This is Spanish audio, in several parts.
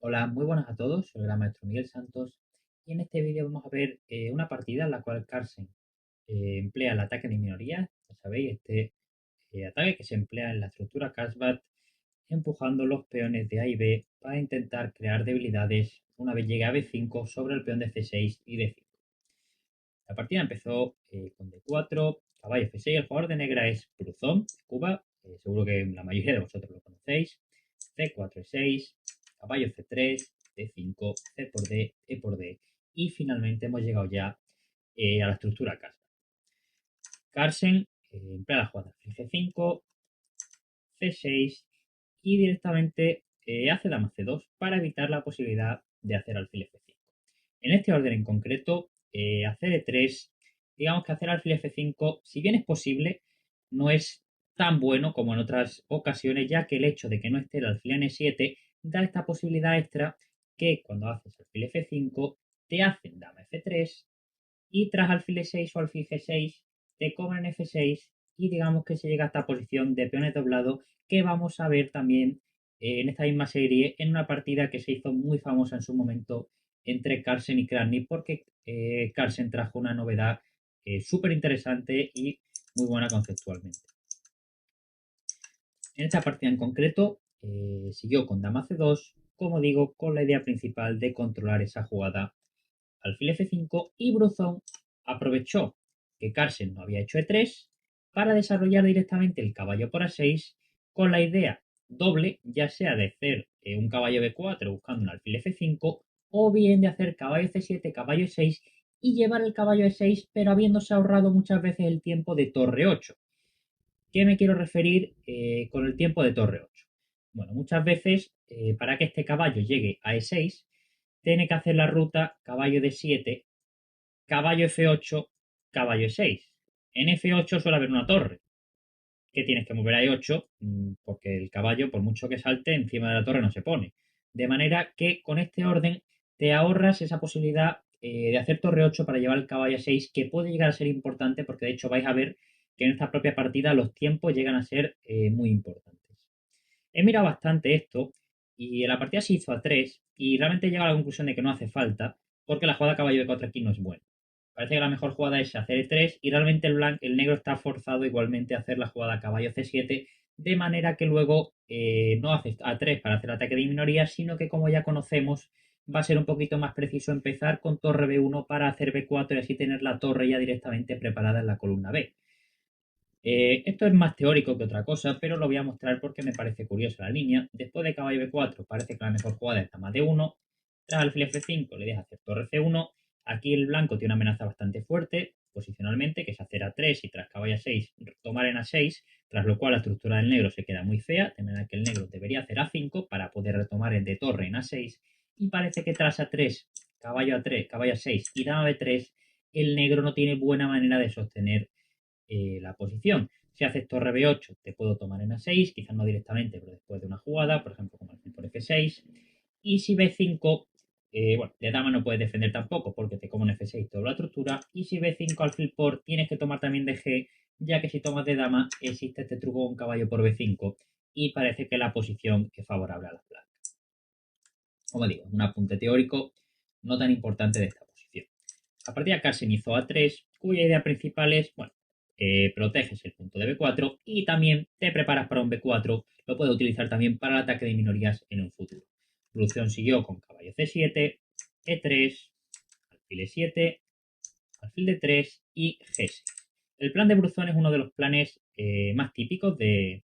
Hola, muy buenas a todos, soy el gran maestro Miguel Santos y en este vídeo vamos a ver una partida en la cual Carlsen emplea el ataque de minorías, ya sabéis, este ataque que se emplea en la estructura Carlsbad empujando los peones de A y B para intentar crear debilidades una vez llegue a B5 sobre el peón de C6 y D5. La partida empezó con D4, caballo F6, el jugador de negra es Bruzón, de Cuba, seguro que la mayoría de vosotros lo conocéis, C4, E6, caballo C3, D5, C por D, E por D, y finalmente hemos llegado ya a la estructura Carlsen. Carlsen emplea la jugada G5, C6 y directamente hace dama C2 para evitar la posibilidad de hacer alfil F5. En este orden en concreto, hacer E3, digamos que hacer alfil F5, si bien es posible, no es tan bueno como en otras ocasiones, ya que el hecho de que no esté el alfil en E7 da esta posibilidad extra que cuando haces alfil F5 te hacen dama F3 y tras alfil E6 o alfil G6 te cobran F6 y digamos que se llega a esta posición de peones doblados que vamos a ver también en esta misma serie en una partida que se hizo muy famosa en su momento entre Carlsen y Krasny porque Carlsen trajo una novedad súper interesante y muy buena conceptualmente. En esta partida en concreto siguió con dama C2, como digo, con la idea principal de controlar esa jugada alfil F5 y Bruzón aprovechó que Carlsen no había hecho E3 para desarrollar directamente el caballo por A6 con la idea doble, ya sea de hacer un caballo B4 buscando un alfil F5 o bien de hacer caballo C7, caballo E6 y llevar el caballo E6 pero habiéndose ahorrado muchas veces el tiempo de torre 8. ¿Qué me quiero referir con el tiempo de torre 8? Bueno, muchas veces para que este caballo llegue a E6 tiene que hacer la ruta caballo D7, caballo F8, caballo E6. En F8 suele haber una torre, que tienes que mover a E8 porque el caballo, por mucho que salte, encima de la torre no se pone. De manera que con este orden te ahorras esa posibilidad de hacer torre 8 para llevar el caballo a 6, que puede llegar a ser importante porque de hecho vais a ver que en esta propia partida los tiempos llegan a ser muy importantes. He mirado bastante esto y en la partida se hizo a 3 y realmente llega a la conclusión de que no hace falta porque la jugada caballo de 4 aquí no es buena. Parece que la mejor jugada es hacer E3 y realmente el negro está forzado igualmente a hacer la jugada caballo C7 de manera que luego no hace A3 para hacer ataque de minoría, sino que como ya conocemos va a ser un poquito más preciso empezar con torre B1 para hacer B4 y así tener la torre ya directamente preparada en la columna B. Esto es más teórico que otra cosa, pero lo voy a mostrar porque me parece curiosa la línea. Después de caballo B4 parece que la mejor jugada es dama D1. Tras alfil F5 le deja hacer torre C1. Aquí el blanco tiene una amenaza bastante fuerte posicionalmente, que es hacer A3 y tras caballo A6 tomar en A6, tras lo cual la estructura del negro se queda muy fea, de manera que el negro debería hacer A5 para poder retomar el de torre en A6. Y parece que tras A3, caballo A3, caballo A6 y dama B3, el negro no tiene buena manera de sostener la posición. Si haces torre B8, te puedo tomar en A6, quizás no directamente, pero después de una jugada, por ejemplo, como alfil por F6. Y si B5, bueno, de dama no puedes defender tampoco, porque te como en F6 toda la estructura. Y si B5 alfil por, tienes que tomar también de G, ya que si tomas de dama, existe este truco con caballo por B5. Y parece que la posición es favorable a las blancas. Como digo, un apunte teórico no tan importante de esta posición. A partir de acá se hizo A3, cuya idea principal es, bueno, proteges el punto de B4 y también te preparas para un B4. Lo puedes utilizar también para el ataque de minorías en un futuro. Evolución siguió con caballo C7, E3, alfil E7, alfil D3 y G6. El plan de Bruzón es uno de los planes más típicos de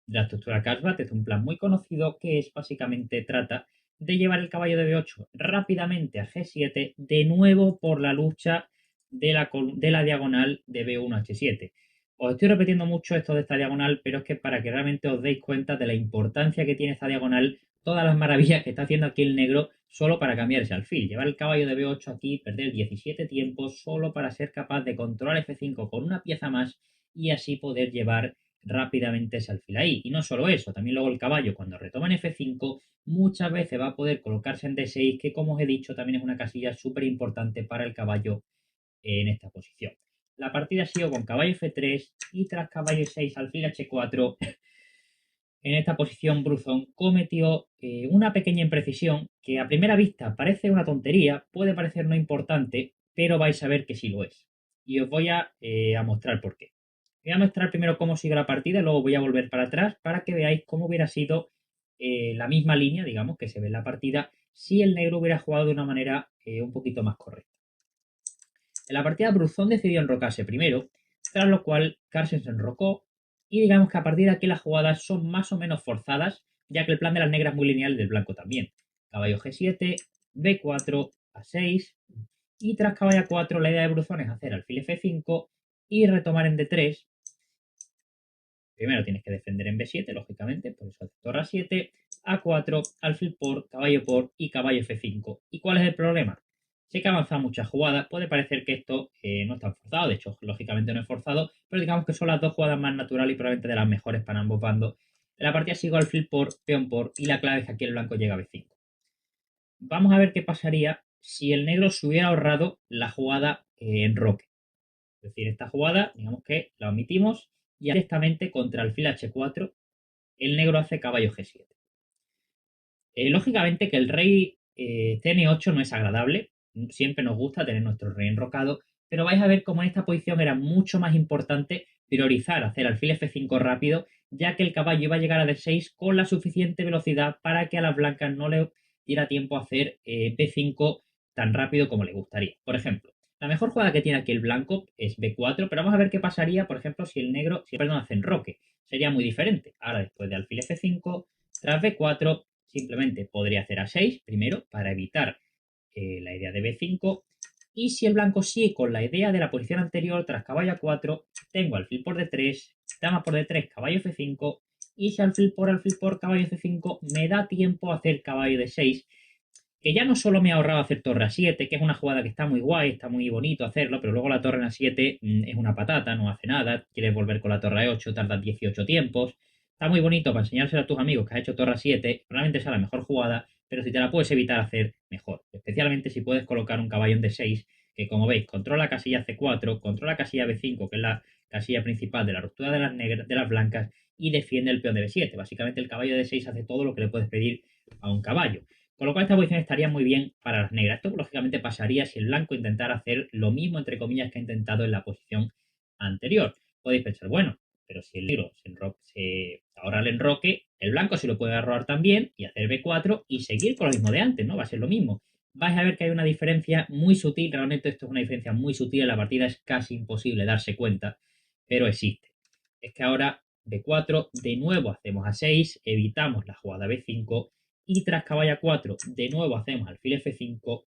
la estructura Carlsbad. Es un plan muy conocido que es básicamente trata de llevar el caballo de B8 rápidamente a G7, de nuevo por la lucha de la diagonal de B1 a H7. Os estoy repitiendo mucho esto de esta diagonal, pero es que para que realmente os deis cuenta de la importancia que tiene esta diagonal, todas las maravillas que está haciendo aquí el negro solo para cambiarse alfil. Llevar el caballo de B8 aquí, perder 17 tiempos solo para ser capaz de controlar F5 con una pieza más y así poder llevar rápidamente ese alfil ahí. Y no solo eso, también luego el caballo cuando retoma en F5 muchas veces va a poder colocarse en D6, que como os he dicho también es una casilla súper importante para el caballo en esta posición. La partida ha sido con caballo F3 y tras caballo 6 alfil H4 en esta posición Bruzón cometió una pequeña imprecisión que a primera vista parece una tontería, puede parecer no importante, pero vais a ver que sí lo es. Y os voy a mostrar por qué. Voy a mostrar primero cómo sigue la partida, luego voy a volver para atrás para que veáis cómo hubiera sido la misma línea, digamos, que se ve en la partida, si el negro hubiera jugado de una manera un poquito más correcta. En la partida Bruzón decidió enrocarse primero, tras lo cual Carlsen se enrocó y digamos que a partir de aquí las jugadas son más o menos forzadas, ya que el plan de las negras es muy lineal y del blanco también. Caballo G7, B4, A6 y tras caballo A4 la idea de Bruzón es hacer alfil F5 y retomar en D3. Primero tienes que defender en B7, lógicamente, por eso torre A7, A4, alfil por, caballo por y caballo F5. ¿Y cuál es el problema? Sé que ha avanzado muchas jugadas, puede parecer que esto no está forzado, de hecho, lógicamente no es forzado, pero digamos que son las dos jugadas más naturales y probablemente de las mejores para ambos bandos. En la partida sigo alfil por, peón por y la clave es que aquí el blanco llega a B5. Vamos a ver qué pasaría si el negro se hubiera ahorrado la jugada en roque. Es decir, esta jugada, digamos que la omitimos y directamente contra alfil H4 el negro hace caballo G7. Lógicamente que el rey CN8 no es agradable, siempre nos gusta tener nuestro rey enrocado, pero vais a ver cómo en esta posición era mucho más importante priorizar hacer alfil F5 rápido, ya que el caballo iba a llegar a D6 con la suficiente velocidad para que a las blancas no le diera tiempo a hacer B5 tan rápido como le gustaría. Por ejemplo, la mejor jugada que tiene aquí el blanco es B4, pero vamos a ver qué pasaría, por ejemplo, si el negro, perdón, hace enroque. Sería muy diferente. Ahora, después de alfil F5, tras B4, simplemente podría hacer A6 primero para evitar la idea de B5. Y si el blanco sigue con la idea de la posición anterior tras caballo A4, tengo alfil por D3, dama por D3, caballo F5. Y si alfil por, caballo C5, me da tiempo a hacer caballo D6, que ya no solo me ha ahorrado hacer torre A7, que es una jugada que está muy guay, está muy bonito hacerlo, pero luego la torre en A7 es una patata, no hace nada, quieres volver con la torre A8, tardas 18 tiempos, está muy bonito para enseñárselo a tus amigos que has hecho torre A7, probablemente sea la mejor jugada, pero si te la puedes evitar hacer, mejor, especialmente si puedes colocar un caballo en D6, que como veis, controla casilla C4, controla casilla B5, que es la casilla principal de la ruptura de las negras, de las blancas, y defiende el peón de B7. Básicamente el caballo de D6 hace todo lo que le puedes pedir a un caballo. Con lo cual esta posición estaría muy bien para las negras. Esto lógicamente pasaría si el blanco intentara hacer lo mismo, entre comillas, que ha intentado en la posición anterior. Podéis pensar, bueno, pero si el negro se ahorra el enroque, el blanco se lo puede ahorrar también y hacer B4 y seguir con lo mismo de antes, ¿no? Va a ser lo mismo. Vais a ver que hay una diferencia muy sutil, realmente esto es una diferencia muy sutil, en la partida es casi imposible darse cuenta, pero existe. Es que ahora B4, de nuevo hacemos A6, evitamos la jugada B5 y tras caballo A4 de nuevo hacemos alfil F5,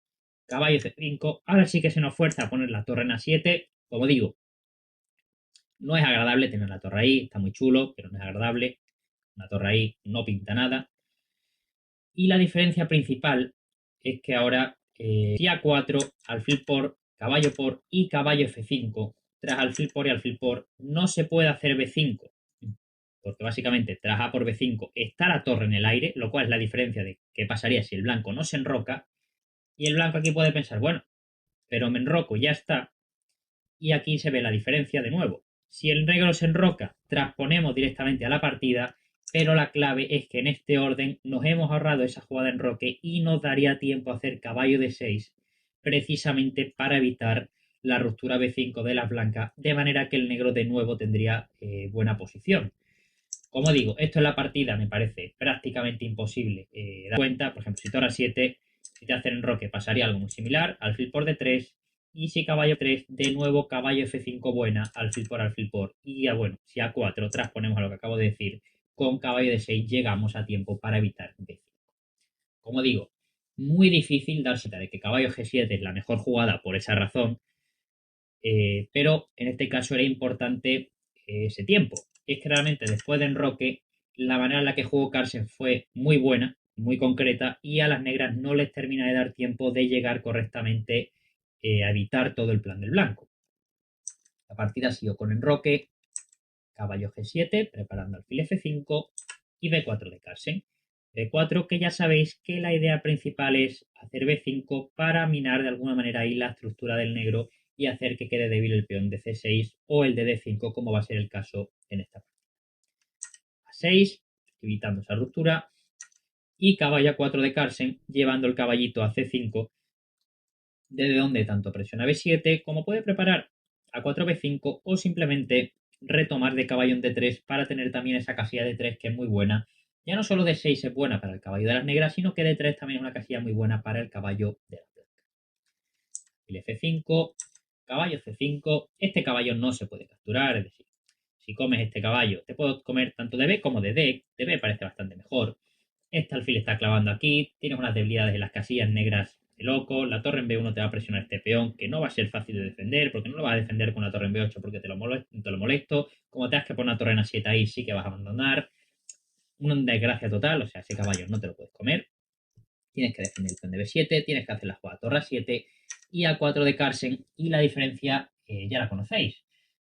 caballo C5, ahora sí que se nos fuerza a poner la torre en A7, como digo, no es agradable tener la torre ahí, está muy chulo, pero no es agradable, una torre ahí no pinta nada, y la diferencia principal es que ahora si A4, alfil por, caballo por y caballo F5, tras alfil por y alfil por, no se puede hacer B5, porque básicamente tras A por B5 está la torre en el aire, lo cual es la diferencia de qué pasaría si el blanco no se enroca, y el blanco aquí puede pensar, bueno, pero me enroco, ya está, y aquí se ve la diferencia de nuevo. Si el negro se enroca, transponemos directamente a la partida, pero la clave es que en este orden nos hemos ahorrado esa jugada en enroque y nos daría tiempo a hacer caballo de 6 precisamente para evitar la ruptura B5 de las blancas, de manera que el negro de nuevo tendría buena posición. Como digo, esto en la partida me parece prácticamente imposible dar cuenta. Por ejemplo, si torre 7, si te hacen enroque, pasaría algo muy similar. Alfil por D3. Y si caballo 3, de nuevo caballo F5 buena, alfil por alfil por. Y ya bueno, si A4 transponemos a lo que acabo de decir, con caballo de 6 llegamos a tiempo para evitar B5. Como digo, muy difícil darse cuenta de que caballo G7 es la mejor jugada por esa razón, pero en este caso era importante ese tiempo. Y es que realmente después de enroque, la manera en la que jugó Carlsen fue muy buena, muy concreta, y a las negras no les termina de dar tiempo de llegar correctamente a evitar todo el plan del blanco. La partida siguió con enroque, caballo G7, preparando alfil F5 y B4 de Carlsen. B4 que ya sabéis que la idea principal es hacer B5 para minar de alguna manera ahí la estructura del negro y hacer que quede débil el peón de C6 o el de D5 como va a ser el caso en esta partida. A6, evitando esa ruptura. Y caballo A4 de Carlsen, llevando el caballito a C5, desde donde tanto presiona B7 como puede preparar A4 B5 o simplemente retomar de caballo en D3 para tener también esa casilla de 3 que es muy buena. Ya no solo D6 es buena para el caballo de las negras, sino que D3 también es una casilla muy buena para el caballo de las blancas. El F5, caballo C5, este caballo no se puede capturar, es decir, si comes este caballo, te puedo comer tanto de B como de D. De B parece bastante mejor. Este alfil está clavando aquí. Tienes unas debilidades en las casillas negras de loco. La torre en B1 te va a presionar este peón, que no va a ser fácil de defender, porque no lo vas a defender con una torre en B8 porque te lo molesto. Como te das que poner una torre en A7 ahí, sí que vas a abandonar. Una desgracia total, o sea, ese caballo no te lo puedes comer. Tienes que defender el peón de B7, tienes que hacer la jugada torre A7 y A4 de Carlsen. Y la diferencia ya la conocéis.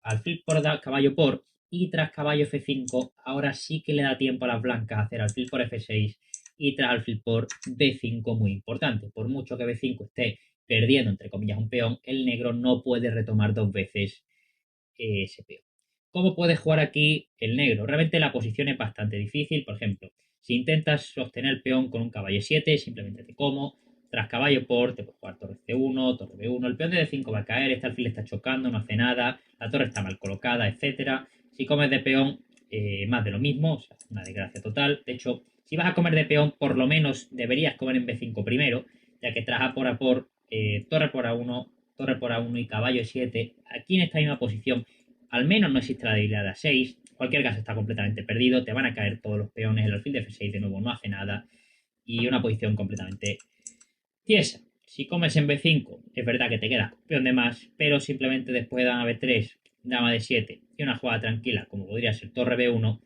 Alfil por caballo por y tras caballo F5, ahora sí que le da tiempo a las blancas a hacer alfil por F6 y tras alfil por B5, muy importante. Por mucho que B5 esté perdiendo, entre comillas, un peón, el negro no puede retomar dos veces ese peón. ¿Cómo puede jugar aquí el negro? Realmente la posición es bastante difícil. Por ejemplo, si intentas sostener el peón con un caballo 7, simplemente te como. Tras caballo por, te puedes jugar torre C1, torre B1. El peón de D5 va a caer, este alfil está chocando, no hace nada. La torre está mal colocada, etcétera. Si comes de peón, más de lo mismo, o sea, una desgracia total. De hecho, si vas a comer de peón, por lo menos deberías comer en B5 primero, ya que tras A por, torre por A1, torre por A1 y caballo 7, aquí en esta misma posición al menos no existe la debilidad de A6. Cualquier caso está completamente perdido. Te van a caer todos los peones. El alfil de F6 de nuevo no hace nada. Y una posición completamente tiesa. Si comes en B5, es verdad que te quedas con peón de más, pero simplemente después de dama B3, dama D7 y una jugada tranquila, como podría ser torre B1,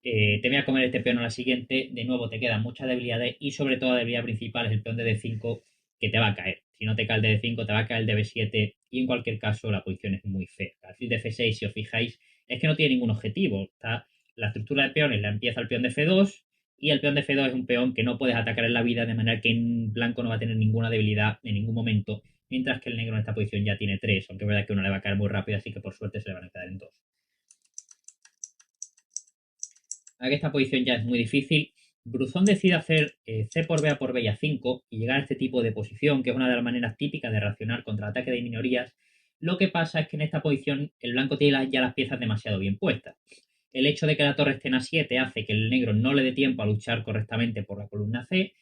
te voy a comer este peón a la siguiente. De nuevo te quedan muchas debilidades y sobre todo la debilidad principal es el peón de D5 que te va a caer. Si no te cae el de D5, te va a caer el de B7 y en cualquier caso la posición es muy fea. El alfil de F6, si os fijáis, es que no tiene ningún objetivo. Está la estructura de peones la empieza el peón de F2 y el peón de F2 es un peón que no puedes atacar en la vida, de manera que en blanco no va a tener ninguna debilidad en ningún momento, mientras que el negro en esta posición ya tiene 3, aunque es verdad que uno le va a caer muy rápido, así que por suerte se le van a quedar en 2. Aquí esta posición ya es muy difícil. Bruzón decide hacer C por B a por B y a 5 y llegar a este tipo de posición, que es una de las maneras típicas de reaccionar contra el ataque de minorías. Lo que pasa es que en esta posición el blanco tiene ya las piezas demasiado bien puestas. El hecho de que la torre esté en A7 hace que el negro no le dé tiempo a luchar correctamente por la columna C.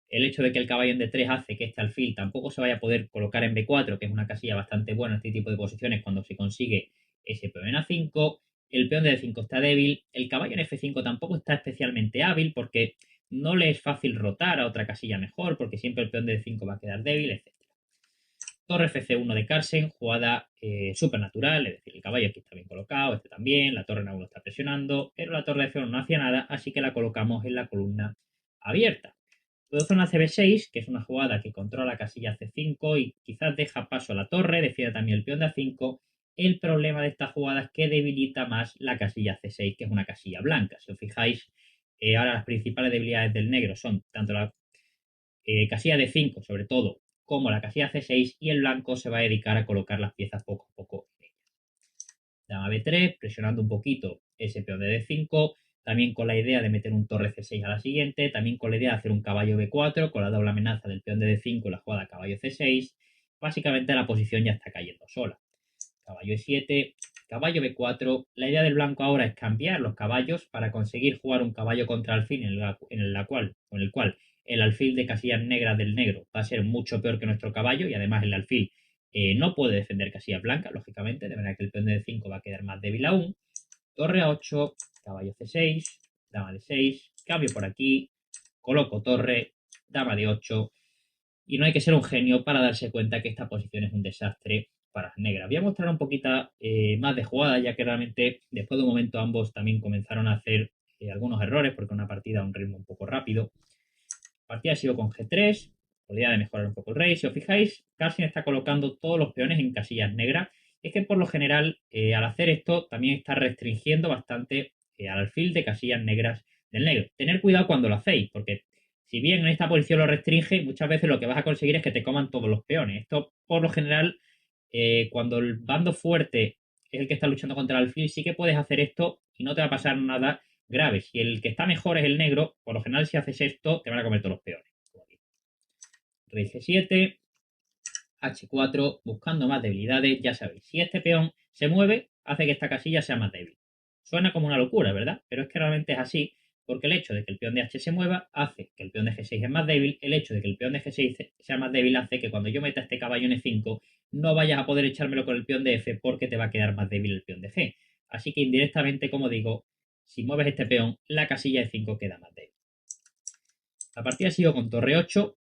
El hecho de que el caballo en D3 hace que este alfil tampoco se vaya a poder colocar en B4, que es una casilla bastante buena en este tipo de posiciones cuando se consigue ese peón en A5. El peón de D5 está débil. El caballo en F5 tampoco está especialmente hábil porque no le es fácil rotar a otra casilla mejor, porque siempre el peón de D5 va a quedar débil, etc. Torre FC1 de Carlsen, jugada supernatural, es decir, el caballo aquí está bien colocado, este también, la torre en A1 está presionando, pero la torre de F1 no hacía nada, así que la colocamos en la columna abierta. Luego zona CB6, que es una jugada que controla la casilla C5 y quizás deja paso a la torre, defiende también el peón de A5. El problema de esta jugada es que debilita más la casilla C6, que es una casilla blanca. Si os fijáis, ahora las principales debilidades del negro son tanto la casilla D5, sobre todo, como la casilla C6, y el blanco se va a dedicar a colocar las piezas poco a poco en ella. Dama B3, presionando un poquito ese peón de D5, también con la idea de meter un torre C6 a la siguiente, también con la idea de hacer un caballo B4, con la doble amenaza del peón de D5 y la jugada caballo C6. Básicamente la posición ya está cayendo sola. Caballo E7, caballo B4. La idea del blanco ahora es cambiar los caballos para conseguir jugar un caballo contra alfil con el cual el alfil de casillas negras del negro va a ser mucho peor que nuestro caballo y además el alfil no puede defender casillas blancas, lógicamente, de manera que el peón de D5 va a quedar más débil aún. Torre A8, caballo C6, dama D6, cambio por aquí, coloco torre, dama D8 y no hay que ser un genio para darse cuenta que esta posición es un desastre para las negras. Voy a mostrar un poquito más de jugada, ya que realmente después de un momento ambos también comenzaron a hacer algunos errores porque una partida a un ritmo un poco rápido. La partida ha sido con G3, con la idea de mejorar un poco el rey. Si os fijáis, Carlsen está colocando todos los peones en casillas negras. Es que por lo general, al hacer esto, también está restringiendo bastante al alfil de casillas negras del negro. Tener cuidado cuando lo hacéis, porque si bien en esta posición lo restringe, muchas veces lo que vas a conseguir es que te coman todos los peones. Esto, por lo general, cuando el bando fuerte es el que está luchando contra el alfil, sí que puedes hacer esto y no te va a pasar nada grave. Si el que está mejor es el negro, por lo general si haces esto te van a comer todos los peones. Rey C7, H4, buscando más debilidades, ya sabéis, si este peón se mueve, hace que esta casilla sea más débil. Suena como una locura, ¿verdad? Pero es que realmente es así, porque el hecho de que el peón de H se mueva hace que el peón de G6 es más débil, el hecho de que el peón de G6 sea más débil hace que cuando yo meta este caballo en E5 no vayas a poder echármelo con el peón de F porque te va a quedar más débil el peón de G. Así que indirectamente, como digo, si mueves este peón, la casilla E5 queda más débil. La partida sigo con torre 8,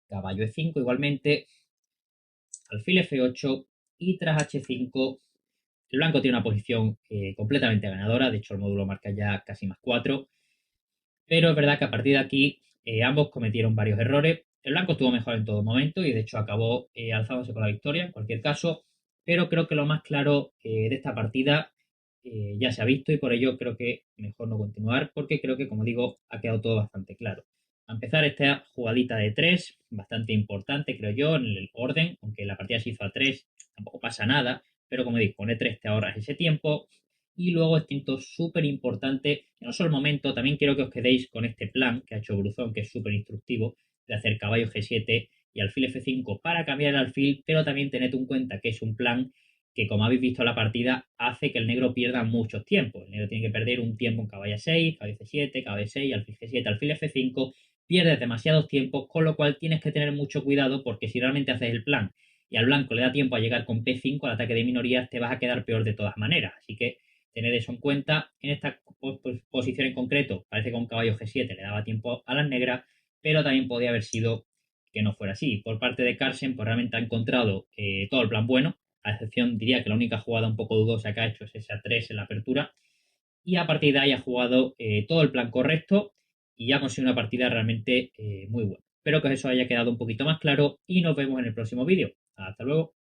caballo E5 igualmente, alfil F8 y tras H5 el blanco tiene una posición completamente ganadora, de hecho el módulo marca ya casi más 4, pero es verdad que a partir de aquí ambos cometieron varios errores. El blanco estuvo mejor en todo momento y de hecho acabó alzándose con la victoria en cualquier caso, pero creo que lo más claro de esta partida ya se ha visto y por ello creo que mejor no continuar porque creo que, como digo, ha quedado todo bastante claro. A empezar esta jugadita de 3, bastante importante creo yo en el orden, aunque la partida se hizo a 3, tampoco pasa nada, pero como digo, con E3 te ahorras ese tiempo. Y luego este punto súper importante, que no solo el momento, también quiero que os quedéis con este plan que ha hecho Bruzón, que es súper instructivo, de hacer caballo G7 y alfil F5 para cambiar el alfil, pero también tened en cuenta que es un plan que, como habéis visto en la partida, hace que el negro pierda muchos tiempos. El negro tiene que perder un tiempo en caballo 6, caballo C7, caballo 6, alfil G7, alfil F5, pierdes demasiados tiempos, con lo cual tienes que tener mucho cuidado porque si realmente haces el plan y al blanco le da tiempo a llegar con P5 al ataque de minorías, te vas a quedar peor de todas maneras. Así que tened eso en cuenta. En esta posición en concreto, parece que un caballo G7 le daba tiempo a las negras, pero también podía haber sido que no fuera así. Por parte de Carlsen, pues realmente ha encontrado todo el plan bueno, a excepción, diría que la única jugada un poco dudosa que ha hecho es esa 3 en la apertura, y a partir de ahí ha jugado todo el plan correcto y ha conseguido una partida realmente muy buena. Espero que eso haya quedado un poquito más claro y nos vemos en el próximo vídeo. Hasta luego.